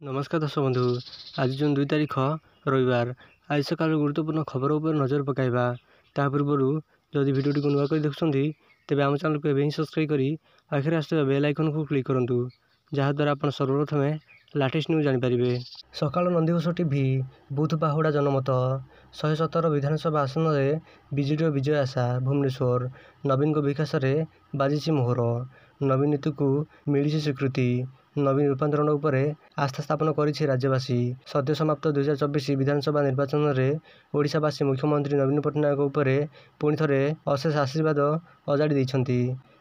नमस्कार दर्शक बंधु आज जून 2 तारिख रविवार आज सकाल गुरुत्वपूर्ण खबर उपर नजर पकाइबा ता पूर्व जदि भिडियोटी को नुआ कर देखुछंती तेबे आम चैनल को एबे सब्सक्राइब करी आखिर आसुवा बेल आइकन को क्लिक करंतु जहा द्वारा आपण सर्वप्रथमे लेटेस्ट न्यूज जानि परिबे। सकाल नंदीघोष टीवी बुथ बाहुड़ा जनमत 117 विधानसभा आसन में बीजेडी विजय आशा भुवनेश्वर नवीन को विकास में बाजिछि मोहर नवीन नीति को मिली स्वीकृति नवीन रूपांतरण उपरे आस्था स्थापन करिछि राज्यवासी सद्य समाप्त 2024 विधानसभा निर्वाचन में ओडिशावासी मुख्यमंत्री नवीन पट्टनायक उपरे पुणी थरे अशेष आशीर्वाद अजाड़ी दैछंती।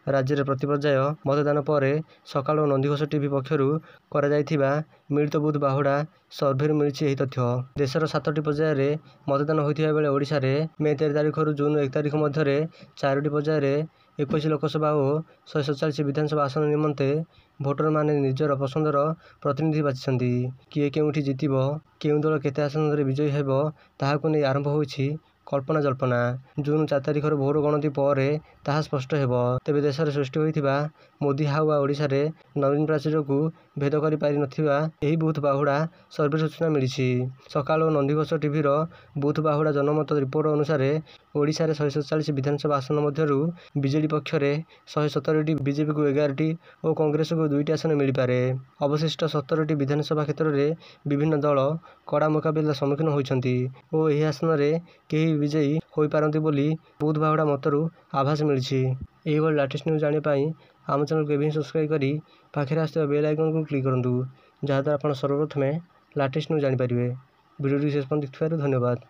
राज्य में प्रति पर्याय मतदान पर सकाल नंदीघोष टीवी पक्षरु करा जायथिबा मिलित बुथ बाहुड़ा सर्भे मिली यह तथ्य। देशर 7टी पर्यायर मतदान होता बेले ओडिशा रे मे 13 तारिख जून 1 तारिख मध्य 4टी पर्यायर 21 लोकसभा और 147 विधानसभा आसन निमंते भोटर माने निजर पसंदर प्रतिनिधि बाछिछंती। किए केउठी जितिबो केउ दल केते आसन रे विजयी हेबो ताहाकु नै आरंभ होईछि कल्पना जल्पना। जून 4 तारिख भोर गणति पर ताहा स्पष्ट हेबो। तेबे देश में सृष्टि होइथिबा मोदी हावा ओडिशा रे नवीन प्राचीर को भेद करि पारि नथिबा एही बुथ बाहुड़ा सर्वे सूचना मिलिछि। सकाल नंदीघोष टीवी रो बुथ बाहुड़ा जनमत रिपोर्ट अनुसार ओडिशा रे 147 विधानसभा आसन मध्यरु बीजेडी पक्ष रे 117टी बीजेपी को 11टी और कांग्रेस को 2टी आसन मिल पारे। अवशिष्ट 17टी विधानसभा क्षेत्र में विभिन्न दल कड़ा मुकाबला सम्मुखीन होइछंती और एही आसन रे केही विजयी होई पारंती बोली बुथ बाहुड़ा मतरु आभास मिलिछि। एही भली लेटेस्ट न्यूज जानि पाई आम चैनल को एबे सब्सक्राइब करी पाखरे आसुवा बेल आइकन को क्लिक करंतु जहा द्वारा आपण सर्वप्रथमे लेटेस्ट न्यूज जानि परिबे। वीडियो शेष पर्यंत देखिथिबारु धन्यवाद।